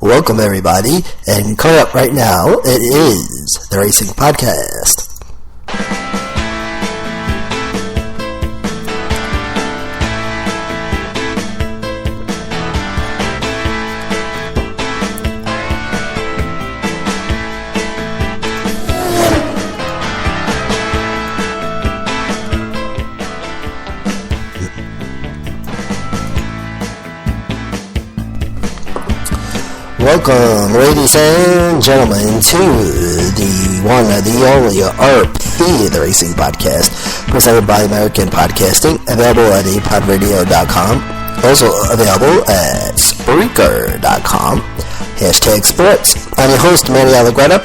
Welcome everybody, and coming up right now, it is the Racing Podcast. Welcome, ladies and gentlemen, to the one, the only, RP, the Racing Podcast, presented by American Podcasting, available at apodradio.com, also available at Spreaker.com, #sports. I'm your host, Manny Allegretto,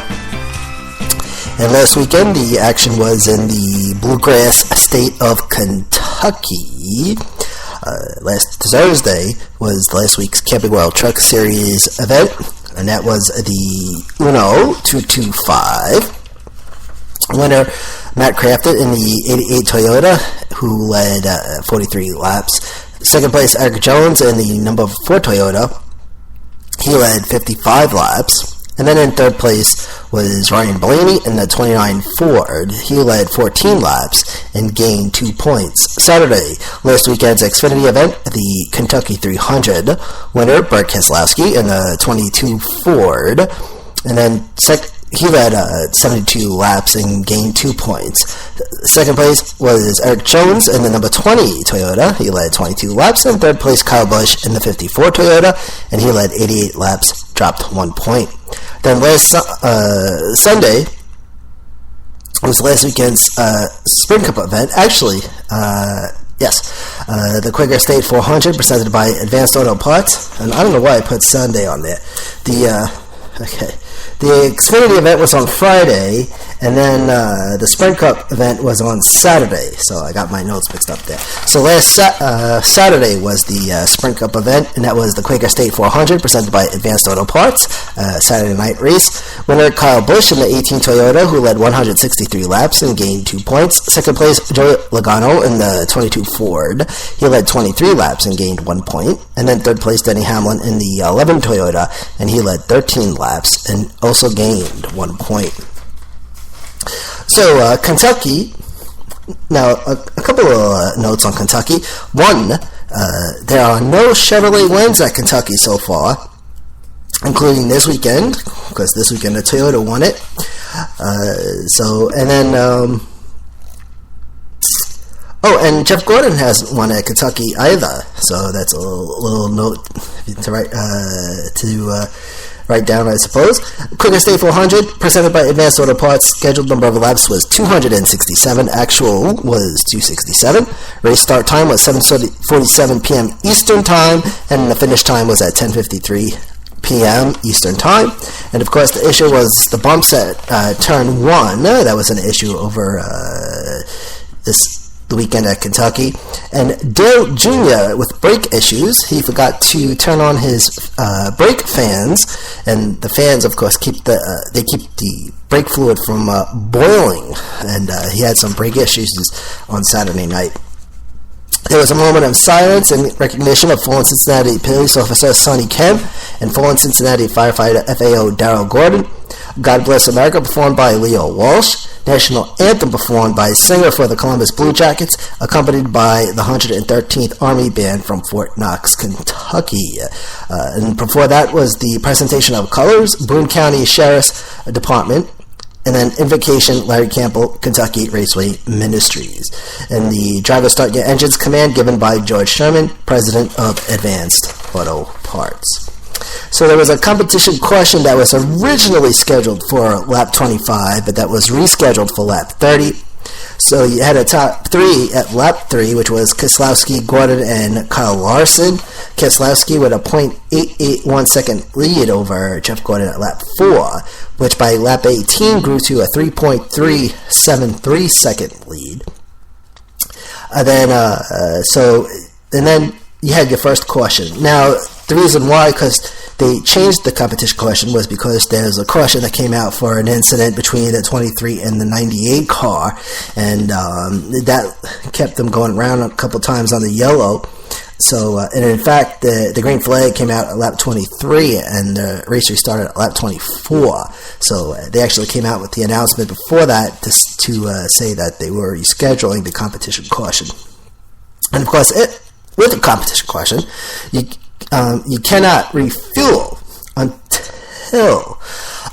and last weekend the action was in the bluegrass state of Kentucky. Last Thursday was last week's Camping World Truck Series event, and that was the Uno 225. Winner, Matt Crafton in the 88 Toyota, who led 43 laps. Second place, Eric Jones in the number 4 Toyota. He led 55 laps. And then in third place was Ryan Blaney in the 29 Ford. He led 14 laps and gained 2 points. Saturday, last weekend's Xfinity event, the Kentucky 300. Winner, Bert Keselowski in the 22 Ford. And then he led 72 laps and gained 2 points. Second place was Eric Jones in the number 20 Toyota. He led 22 laps. And third place, Kyle Busch in the 54 Toyota, and he led 88 laps, dropped 1 point. Then last Sunday was last weekend's Sprint Cup event. Actually, the Quaker State 400 presented by Advanced Auto Parts. And I don't know why I put Sunday on there. The Xfinity event was on Friday, and then the Sprint Cup event was on Saturday, so I got my notes mixed up there. So last Saturday was the Sprint Cup event, and that was the Quaker State 400 presented by Advanced Auto Parts, Saturday night race. Winner, Kyle Busch in the 18 Toyota, who led 163 laps and gained 2 points. Second place, Joey Logano in the 22 Ford. He led 23 laps and gained 1 point. And then third place, Denny Hamlin in the 11 Toyota, and he led 13 laps and also gained 1 point. So, Kentucky, now a couple of notes on Kentucky. One, there are no Chevrolet wins at Kentucky so far, including this weekend, because this weekend the Toyota won it. And Jeff Gordon hasn't won at Kentucky either, so that's a little note to write down, I suppose. Quaker State 400, presented by Advanced Auto Parts. Scheduled number of laps was 267. Actual was 267. Race start time was 7:47 p.m. Eastern Time, and the finish time was at 10:53 p.m. Eastern Time. And, of course, the issue was the bumps at Turn 1. That was an issue over the weekend at Kentucky. And Dale Jr. with brake issues, he forgot to turn on his brake fans, and the fans, of course, keep the brake fluid from boiling, and he had some brake issues on Saturday night. There was a moment of silence in recognition of fallen Cincinnati police officer Sonny Kemp and fallen Cincinnati firefighter FAO Darrell Gordon. God Bless America performed by Leo Walsh. National Anthem performed by singer for the Columbus Blue Jackets, accompanied by the 113th Army Band from Fort Knox, Kentucky. And before that was the presentation of colors, Boone County Sheriff's Department, and then Invocation, Larry Campbell, Kentucky Raceway Ministries. And the driver start your engines command given by George Sherman, president of Advanced Auto Parts. So there was a competition question that was originally scheduled for lap 25, but that was rescheduled for lap 30. So you had a top three at lap 3, which was Keselowski, Gordon, and Kyle Larson. Keselowski with a .881 second lead over Jeff Gordon at lap 4, which by lap 18 grew to a 3.373 second lead. And then you had your first caution. Now, the reason why, because they changed the competition caution, was because there's a caution that came out for an incident between the 23 and the 98 car, and that kept them going around a couple times on the yellow. So, and in fact, the green flag came out at lap 23, and the race restarted at lap 24. So they actually came out with the announcement before that to say that they were rescheduling the competition caution. And of course, with the competition caution, you cannot refuel until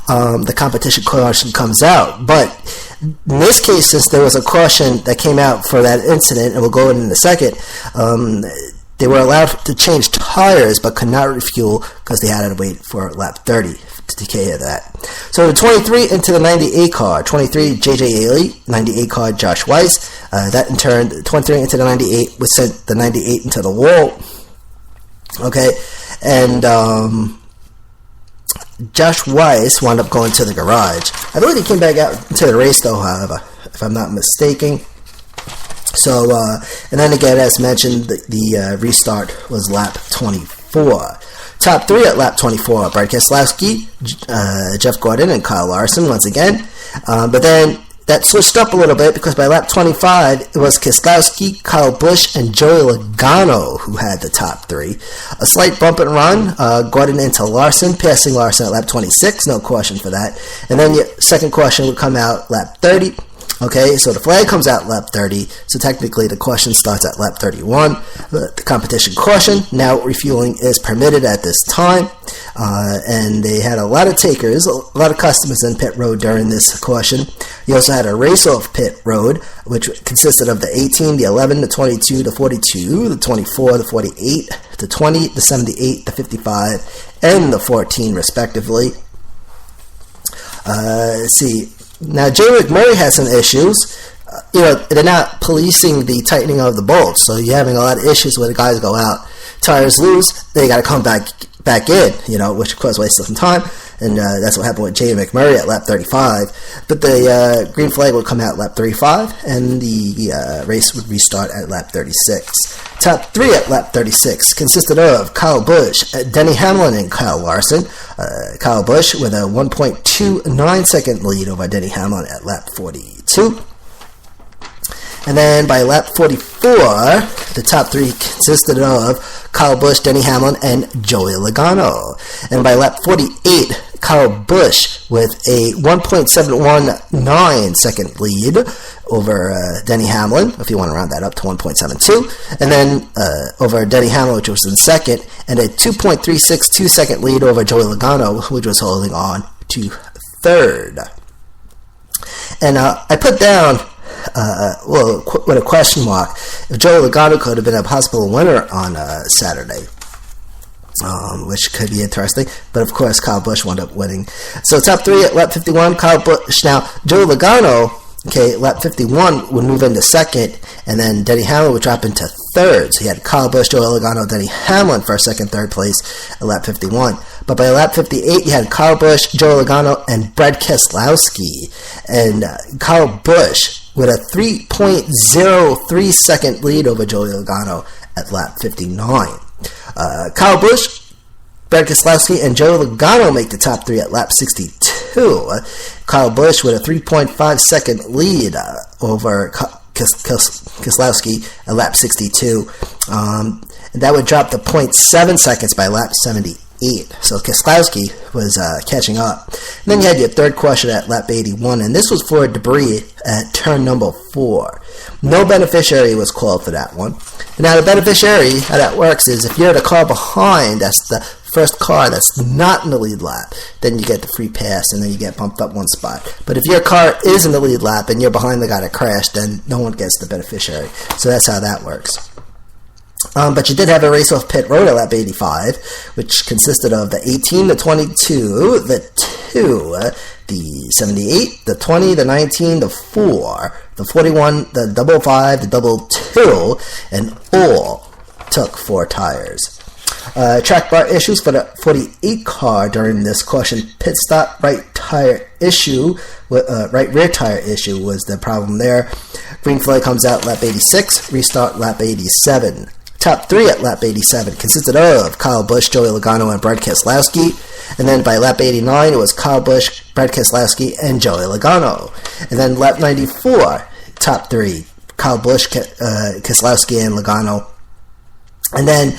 the competition caution comes out. But in this case, since there was a caution that came out for that incident, and we'll go in a second, they were allowed to change tires but could not refuel because they had to wait for lap 30 to take care of that. So the 23 into the 98 car, 23 J.J. Ailey, 98 car Josh Weiss. That in turn, 23 into the 98 would send the 98 into the wall. Okay, and Josh Weiss wound up going to the garage. I believe he came back out into the race though, however, if I'm not mistaken. So, and then again, as mentioned, the restart was lap 24. Top three at lap 24, Brad Keselowski, Jeff Gordon, and Kyle Larson once again. But then that switched up a little bit because by lap 25, it was Keselowski, Kyle Busch, and Joey Logano who had the top three. A slight bump and run, Gordon into Larson, passing Larson at lap 26, no caution for that. And then your second caution would come out lap 30. Okay, so the flag comes out lap 30, so technically the caution starts at lap 31. The competition caution, now refueling is permitted at this time, and they had a lot of takers, a lot of customers in pit road during this caution. You also had a race-off pit road, which consisted of the 18, the 11, the 22, the 42, the 24, the 48, the 20, the 78, the 55, and the 14, respectively. Let's see. Now, Jay McMurray has some issues. They're not policing the tightening of the bolts, so you're having a lot of issues where the guys go out, tires loose, they got to come back in, which of course wastes some time, and that's what happened with Jay McMurray at lap 35. But the green flag would come out at lap 35, and the race would restart at lap 36. Top three at lap 36 consisted of Kyle Busch, Denny Hamlin, and Kyle Larson. Kyle Busch with a 1.29 second lead over Denny Hamlin at lap 42. And then by lap 44, the top three consisted of Kyle Busch, Denny Hamlin, and Joey Logano. And by lap 48, Kyle Busch with a 1.719 second lead over Denny Hamlin, if you want to round that up to 1.72. And then over Denny Hamlin, which was in second, and a 2.362 second lead over Joey Logano, which was holding on to third. And I put down, with a question mark, if Joey Logano could have been a possible winner on Saturday, which could be interesting. But of course, Kyle Busch wound up winning. So top three at lap 51, Kyle Busch. Now, Joey Logano, lap 51 would move into second, and then Denny Hamlin would drop into third. So he had Kyle Busch, Joey Logano, Denny Hamlin for second, third place at lap 51. But by lap 58, you had Kyle Busch, Joey Logano, and Brad Keselowski. And Kyle Busch with a 3.03 second lead over Joey Logano at lap 59. Kyle Busch, Brad Keselowski, and Joey Logano make the top three at lap 62. Kyle Busch with a 3.5 second lead over Keselowski at lap 62. And that would drop to 0.7 seconds by lap 78. So Keselowski was catching up. And then you had your third caution at lap 81, and this was for debris at turn number 4. No beneficiary was called for that one. Now, the beneficiary, how that works is if you're the car behind, that's the first car that's not in the lead lap, then you get the free pass, and then you get bumped up one spot. But if your car is in the lead lap and you're behind the guy that crashed, then no one gets the beneficiary. So that's how that works. But you did have a race off pit road at lap 85, which consisted of the 18, the 22, the 2, the 78, the 20, the 19, the 4, the 41, the double 5, the double 2, and all took 4 tires. Track bar issues for the 48 car during this caution pit stop. Right rear tire issue was the problem there. Green flag comes out lap 86, restart lap 87. Top three at lap 87 consisted of Kyle Busch, Joey Logano, and Brad Keselowski. And then by lap 89, it was Kyle Busch, Brad Keselowski, and Joey Logano. And then lap 94, top three, Kyle Busch, Keselowski, and Logano. And then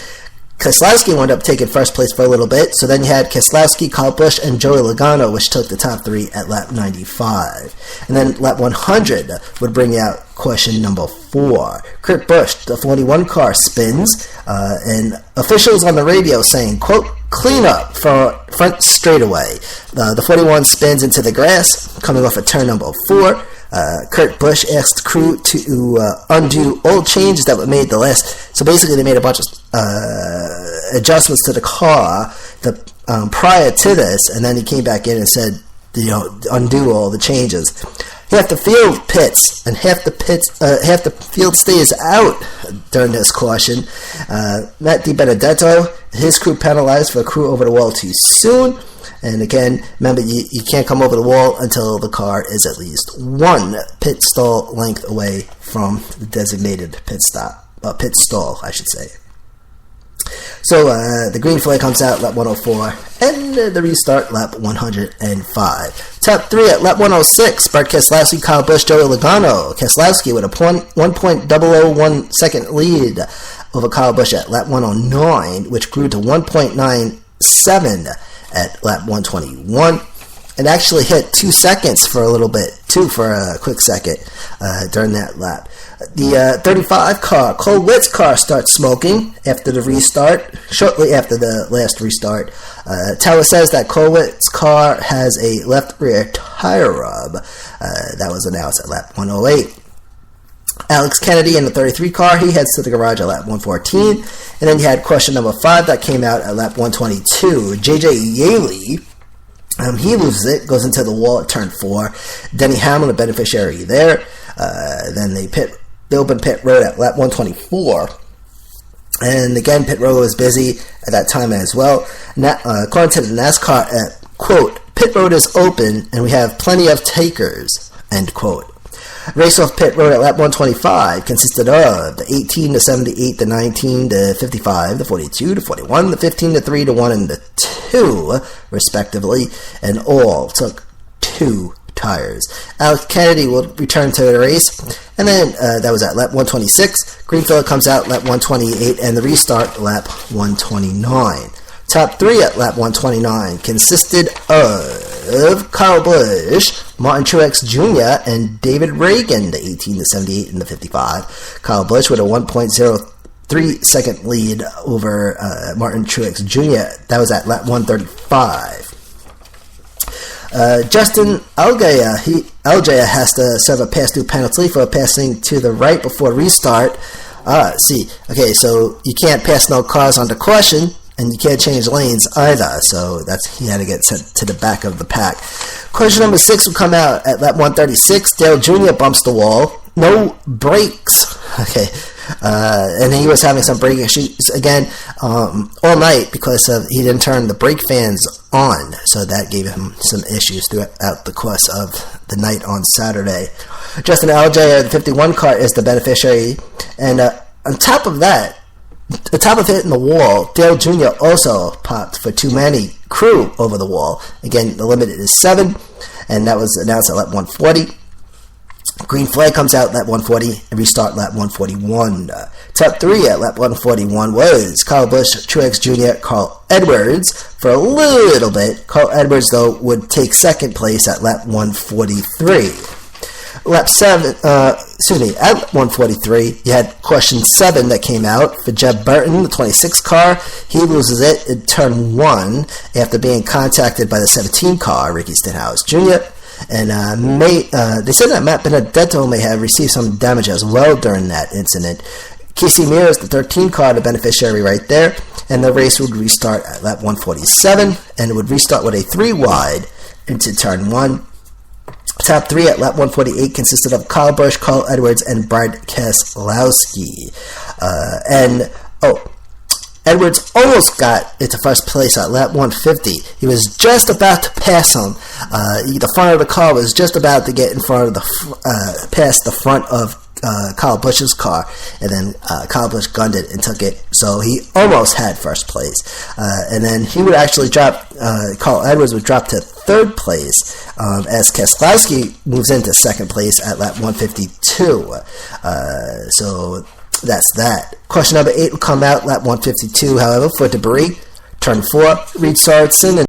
Keselowski wound up taking first place for a little bit. So then you had Keselowski, Kyle Busch, and Joey Logano, which took the top three at lap 95. And then lap 100 would bring out question number 4. Kurt Busch, the 41 car, spins, and officials on the radio saying, quote, clean up for front straightaway. The 41 spins into the grass, coming off of turn number 4. Kurt Busch asked the crew to undo all changes that were made the last. So basically, they made a bunch of adjustments to the car prior to this, and then he came back in and said, undo all the changes. Half the field pits, and half the field stays out during this caution. Matt DiBenedetto, his crew penalized for a crew over the wall too soon. And again, remember, you can't come over the wall until the car is at least 1 pit stall length away from the designated pit stall, I should say. So the green flag comes out lap 104, and the restart lap 105. Top 3 at lap 106, Bart Keselowski, Kyle Busch, Joey Logano. Keselowski with a 1.001 second lead over Kyle Busch at lap 109, which grew to 1.97 at lap 121. It actually hit 2 seconds for a little bit, for a quick second during that lap. The 35 car, Cole Witt's car, starts smoking after the restart, shortly after the last restart. Tower says that Cole Witt's car has a left rear tire rub. That was announced at lap 108. Alex Kennedy in the 33 car, he heads to the garage at lap 114. And then you had question number 5 that came out at lap 122. JJ Yeley, he loses it, goes into the wall at turn 4. Denny Hamlin, the beneficiary there. Then they open pit road at lap 124. And again, pit road was busy at that time as well. According to the NASCAR, quote, pit road is open and we have plenty of takers, end quote. Race off pit road at lap 125 consisted of the 18, the 78, the 19, the 55, the 42, the 41, the 15, the 3, the 1, and the 2, respectively, and all took 2 tires. Alex Kennedy will return to the race, and then that was at lap 126. Greenfield comes out lap 128, and the restart lap 129. Top 3 at lap 129 consisted of Kyle Busch, Martin Truex Jr., and David Ragan, the 18, the 78, and the 55. Kyle Busch with a 1.03 second lead over Martin Truex Jr. That was at lap 135. Justin Allgaier has to serve a pass-through penalty for passing to the right before restart. Okay, so you can't pass no cars onto caution, and you can't change lanes either, so he had to get sent to the back of the pack. Question number 6 will come out at lap 136. Dale Jr. bumps the wall. No brakes. Okay. And he was having some brake issues again all night because he didn't turn the brake fans on, so that gave him some issues throughout the course of the night on Saturday. Justin Allgaier, the 51 car, is the beneficiary, and on top of that, on top of hitting the wall, Dale Jr. also popped for too many crew over the wall. Again, the limit is 7, and that was announced at lap 140. Green flag comes out lap 140 and restart lap 141. Top 3 at lap 141 was Kyle Busch, Truex Jr., Carl Edwards. For a little bit, Carl Edwards, though, would take second place at lap 143. At 143, you had question 7 that came out for Jeb Burton, the 26 car. He loses it in turn 1 after being contacted by the 17 car, Ricky Stenhouse Jr., and they said that Matt Benedetto may have received some damage as well during that incident. Casey Mears, the 13 car, the beneficiary right there, and the race would restart at lap 147, and it would restart with a 3 wide into turn 1. Top 3 at lap 148 consisted of Kyle Busch, Carl Edwards, and Brad Keselowski. Edwards almost got into first place at lap 150. He was just about to pass him. The front of the car was just about to get in front of past the front of Kyle Busch's car, and then Kyle Busch gunned it and took it, so he almost had first place. And then he would actually drop, Carl Edwards would drop to third place as Keselowski moves into second place at lap 152. So that's that. Question number 8 will come out lap 152, however, for debris. Turn 4, Reed Sorensen and